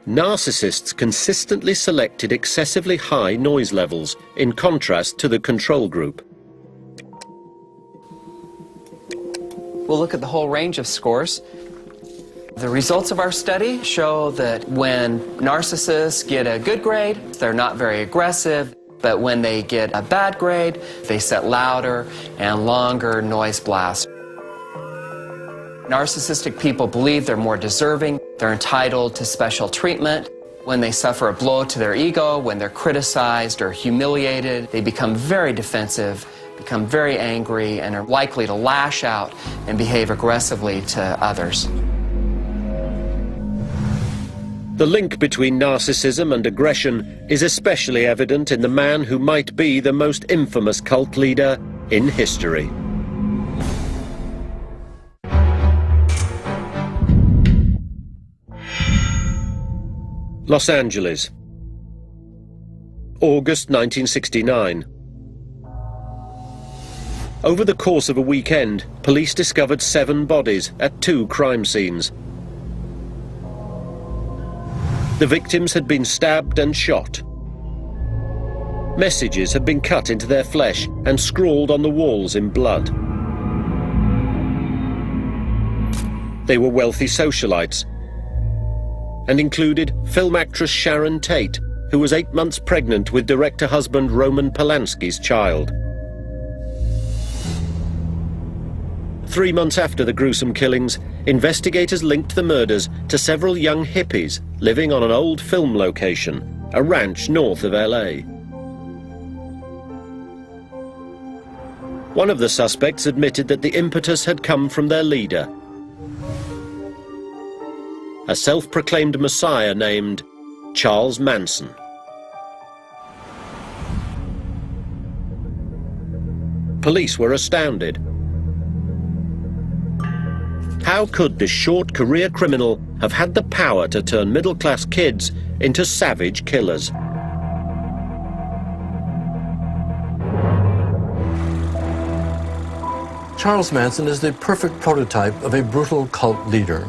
Narcissists consistently selected excessively high noise levels, in contrast to the control group. We'll look at the whole range of scores. The results of our study show that when narcissists get a good grade, they're not very aggressive, but when they get a bad grade, they set louder and longer noise blasts. Narcissistic people believe they're more deserving, they're entitled to special treatment. When they suffer a blow to their ego, when they're criticized or humiliated, they become very defensive, become very angry, and are likely to lash out and behave aggressively to others. The link between narcissism and aggression is especially evident in the man who might be the most infamous cult leader in history. Los Angeles, August 1969. Over the course of a weekend, police discovered 7 bodies at 2 crime scenes. The victims had been stabbed and shot. Messages had been cut into their flesh and scrawled on the walls in blood. They were wealthy socialites and included film actress Sharon Tate, who was 8 months pregnant with director husband Roman Polanski's child. 3 months after the gruesome killings, investigators linked the murders to several young hippies living on an old film location, a ranch north of LA. One of the suspects admitted that the impetus had come from their leader, a self-proclaimed messiah named Charles Manson. Police were astounded. How could this short career criminal have had the power to turn middle-class kids into savage killers? Charles Manson is the perfect prototype of a brutal cult leader.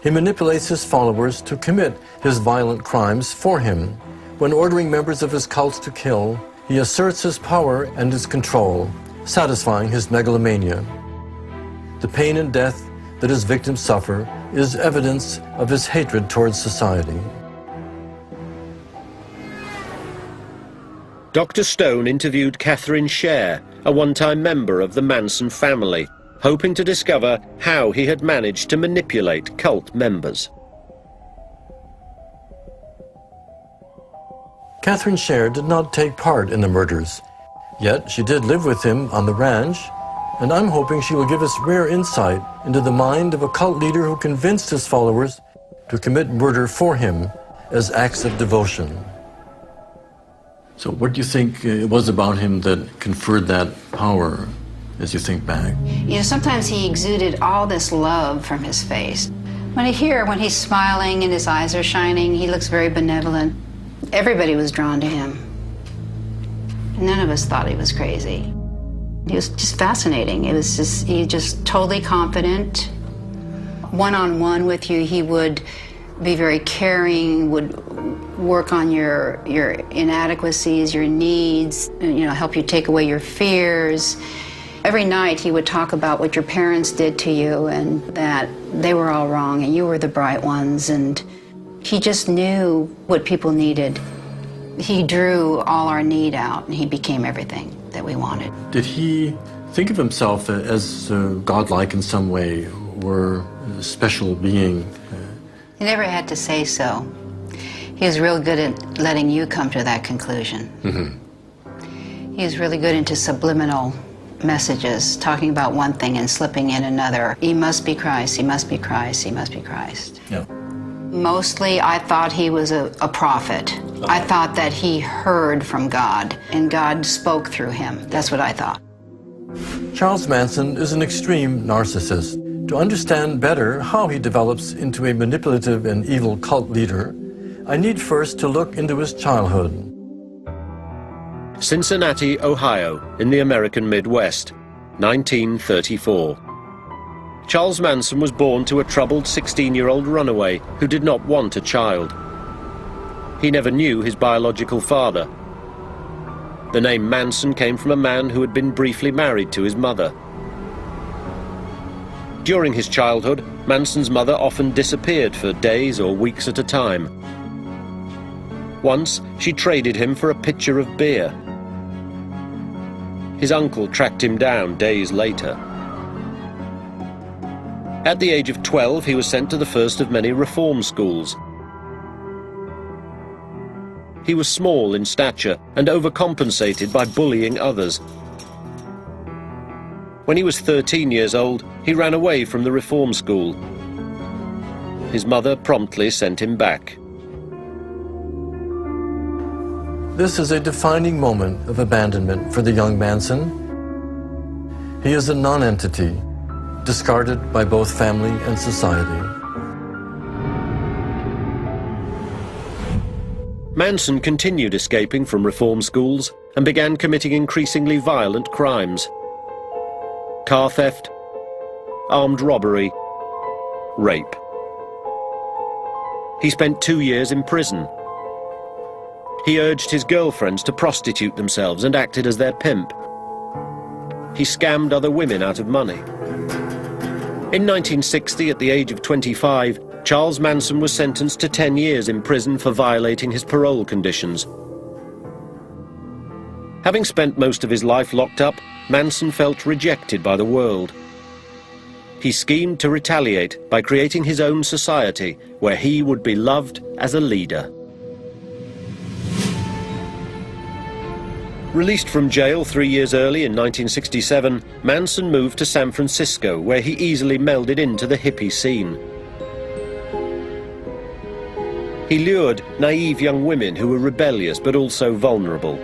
He manipulates his followers to commit his violent crimes for him. When ordering members of his cults to kill, he asserts his power and his control, satisfying his megalomania. The pain and death that his victims suffer is evidence of his hatred towards society. Dr. Stone interviewed Catherine Scher, a one-time member of the Manson family, hoping to discover how he had managed to manipulate cult members. Catherine Scher did not take part in the murders, yet she did live with him on the ranch, and I'm hoping she will give us rare insight into the mind of a cult leader who convinced his followers to commit murder for him as acts of devotion. So what do you think it was about him that conferred that power, as you think back? You know, sometimes he exuded all this love from his face. When he's smiling and his eyes are shining, he looks very benevolent. Everybody was drawn to him. None of us thought he was crazy. He was just fascinating. He was just totally confident. One-on-one with you, he would be very caring, would work on your inadequacies, your needs, help you take away your fears. Every night he would talk about what your parents did to you and that they were all wrong and you were the bright ones, and he just knew what people needed. He drew all our need out and he became everything that we wanted. Did he think of himself as godlike in some way, or a special being? He never had to say so. He was real good at letting you come to that conclusion. Mm-hmm. He was really good into subliminal messages, talking about one thing and slipping in another. He must be Christ, he must be Christ, he must be Christ. Yeah. Mostly I thought he was a prophet. I thought that he heard from God and God spoke through him. That's what I thought. Charles Manson is an extreme narcissist. To understand better how he develops into a manipulative and evil cult leader, I need first to look into his childhood. Cincinnati, Ohio, in the American Midwest, 1934. Charles Manson was born to a troubled 16-year-old runaway who did not want a child. He never knew his biological father. The name Manson came from a man who had been briefly married to his mother. During his childhood, Manson's mother often disappeared for days or weeks at a time. Once, she traded him for a pitcher of beer. His uncle tracked him down days later. At the age of 12, he was sent to the first of many reform schools. He was small in stature and overcompensated by bullying others. When he was 13 years old, he ran away from the reform school. His mother promptly sent him back. This is a defining moment of abandonment for the young Manson. He is a non-entity, discarded by both family and society. Manson continued escaping from reform schools and began committing increasingly violent crimes. Car theft, armed robbery, rape. He spent 2 years in prison. He urged his girlfriends to prostitute themselves and acted as their pimp. He scammed other women out of money. In 1960, at the age of 25, Charles Manson was sentenced to 10 years in prison for violating his parole conditions. Having spent most of his life locked up, Manson felt rejected by the world. He schemed to retaliate by creating his own society where he would be loved as a leader. Released from jail 3 years early in 1967, Manson moved to San Francisco, where he easily melded into the hippie scene. He lured naive young women who were rebellious but also vulnerable.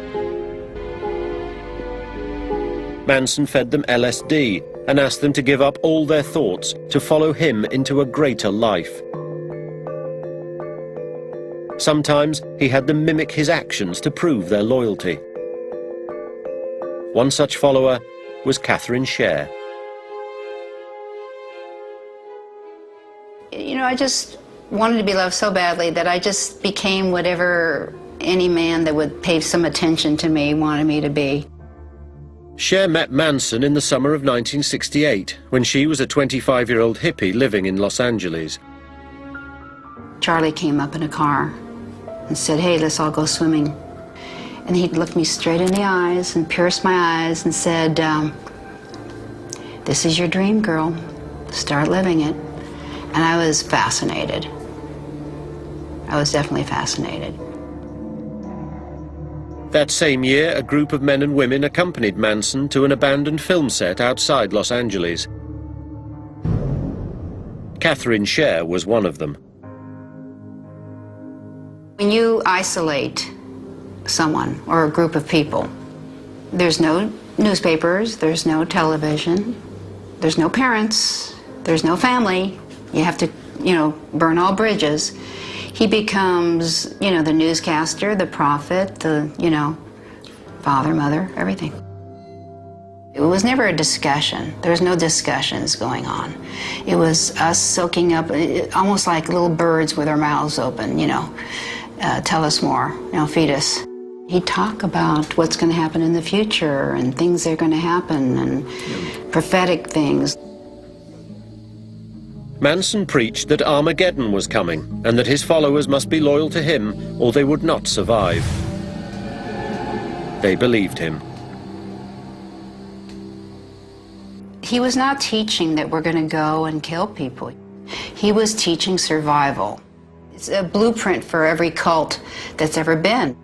Manson fed them LSD and asked them to give up all their thoughts to follow him into a greater life. Sometimes he had them mimic his actions to prove their loyalty. One such follower was Catherine Sher. You know, I just wanted to be loved so badly that I just became whatever any man that would pay some attention to me wanted me to be. Sher met Manson in the summer of 1968, when she was a 25-year-old hippie living in Los Angeles. Charlie came up in a car and said, "Hey, let's all go swimming." And he'd look me straight in the eyes and pierce my eyes and said, "This is your dream, girl. Start living it." And I was fascinated. I was definitely fascinated. That same year, a group of men and women accompanied Manson to an abandoned film set outside Los Angeles. Catherine Sher was one of them. When you isolate someone or a group of people, there's no newspapers, there's no television, there's no parents, there's no family. You have to, burn all bridges. He becomes, the newscaster, the prophet, the, father, mother, everything. It was never a discussion. There was no discussions going on. It was us soaking up, almost like little birds with their mouths open, tell us more, feed us. He'd talk about what's going to happen in the future and things that are going to happen and prophetic things. Manson preached that Armageddon was coming and that his followers must be loyal to him or they would not survive. They believed him. He was not teaching that we're going to go and kill people. He was teaching survival. It's a blueprint for every cult that's ever been.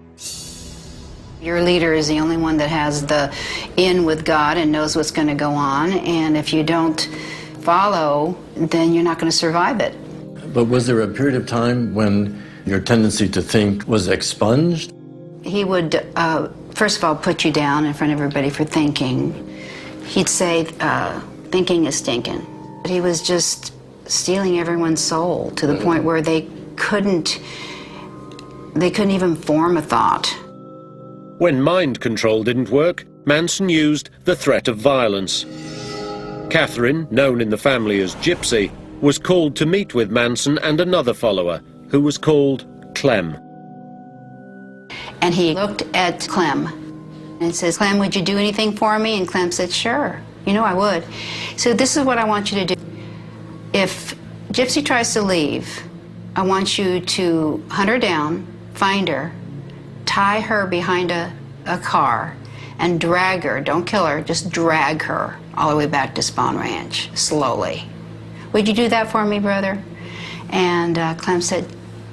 Your leader is the only one that has the in with God and knows what's going to go on, and if you don't follow, then you're not going to survive it. But was there a period of time when your tendency to think was expunged? He would, first of all, put you down in front of everybody for thinking. He'd say, thinking is stinking. But he was just stealing everyone's soul to the point where they couldn't even form a thought. When mind control didn't work, Manson used the threat of violence. Catherine, known in the family as Gypsy, was called to meet with Manson and another follower, who was called Clem. And he looked at Clem and says, Clem, would you do anything for me? And Clem said, sure, I would. So this is what I want you to do. If Gypsy tries to leave, I want you to hunt her down, find her, tie her behind a car, and drag her. Don't kill her, just drag her all the way back to Spawn Ranch, slowly. Would you do that for me, brother? And Clem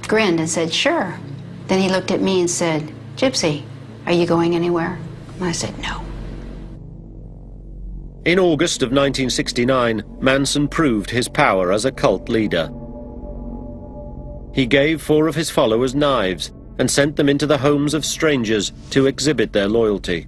grinned and said, sure. Then he looked at me and said, Gypsy, are you going anywhere? And I said, no. In August of 1969, Manson proved his power as a cult leader. He gave 4 of his followers knives and sent them into the homes of strangers to exhibit their loyalty.